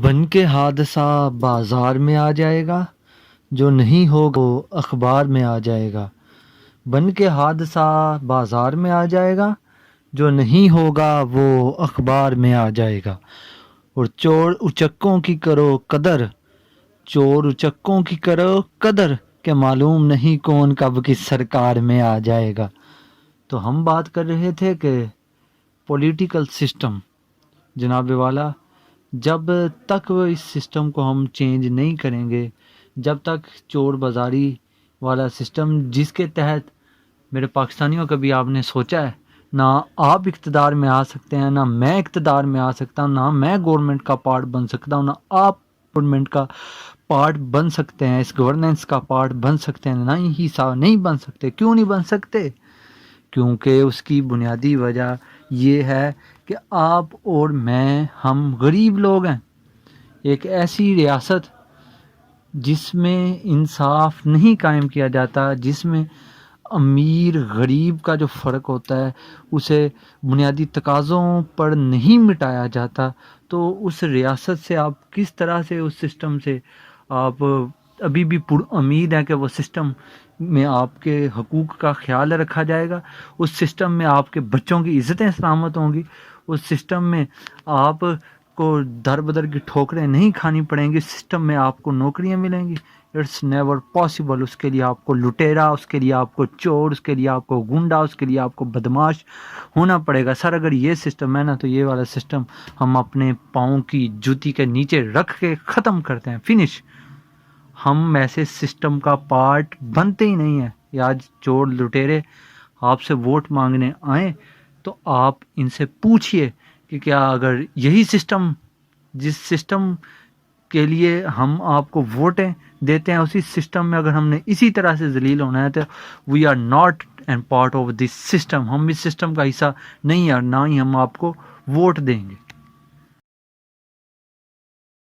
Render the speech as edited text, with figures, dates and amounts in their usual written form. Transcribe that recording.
بن کے حادثہ بازار میں آ جائے گا، جو نہیں ہوگا وہ اخبار میں آ جائے گا۔ بن کے حادثہ بازار میں آ جائے گا، جو نہیں ہوگا وہ اخبار میں آ جائے گا۔ اور چور اچکوں کی کرو قدر، چور اچکوں کی کرو قدر، کہ معلوم نہیں کون کب کس سرکار میں آ جائے گا۔ تو ہم بات کر رہے تھے کہ پولیٹیکل سسٹم، جناب والا، جب تک وہ اس سسٹم کو ہم چینج نہیں کریں گے، جب تک چور بازاری والا سسٹم جس کے تحت میرے پاکستانیوں کبھی آپ نے سوچا ہے، نہ آپ اقتدار میں آ سکتے ہیں، نہ میں اقتدار میں آ سکتا ہوں، نہ میں گورنمنٹ کا پارٹ بن سکتا ہوں، نہ آپ گورنمنٹ کا پارٹ بن سکتے ہیں، اس گورننس کا پارٹ بن سکتے ہیں، نہیں بن سکتے۔ کیوں نہیں بن سکتے؟ کیونکہ اس کی بنیادی وجہ یہ ہے کہ آپ اور میں، ہم غریب لوگ ہیں۔ ایک ایسی ریاست جس میں انصاف نہیں قائم کیا جاتا، جس میں امیر غریب کا جو فرق ہوتا ہے اسے بنیادی تقاضوں پر نہیں مٹایا جاتا، تو اس ریاست سے آپ کس طرح سے، اس سسٹم سے آپ ابھی بھی پر امید ہیں کہ وہ سسٹم میں آپ کے حقوق کا خیال رکھا جائے گا، اس سسٹم میں آپ کے بچوں کی عزتیں سلامت ہوں گی، اس سسٹم میں آپ کو در بدر کی ٹھوکریں نہیں کھانی پڑیں گی، سسٹم میں آپ کو نوکریاں ملیں گی؟ It's never possible. اس کے لیے آپ کو لٹیرا، اس کے لیے آپ کو چور، اس کے لیے آپ کو گنڈا، اس کے لیے آپ کو بدماش ہونا پڑے گا۔ سر اگر یہ سسٹم ہے نا، تو یہ والا سسٹم ہم اپنے پاؤں کی جوتی کے نیچے رکھ کے ختم کرتے ہیں، فنش۔ ہم ایسے سسٹم کا پارٹ بنتے ہی نہیں ہیں۔ یہ آج چور لٹیرے آپ سے ووٹ مانگنے آئیں تو آپ ان سے پوچھئے کہ کیا اگر یہی سسٹم، جس سسٹم کے لیے ہم آپ کو ووٹیں دیتے ہیں، اسی سسٹم میں اگر ہم نے اسی طرح سے ذلیل ہونا ہے تو we are not and part of this system, ہم اس سسٹم کا حصہ نہیں ہیں، اور نہ ہی ہم آپ کو ووٹ دیں گے۔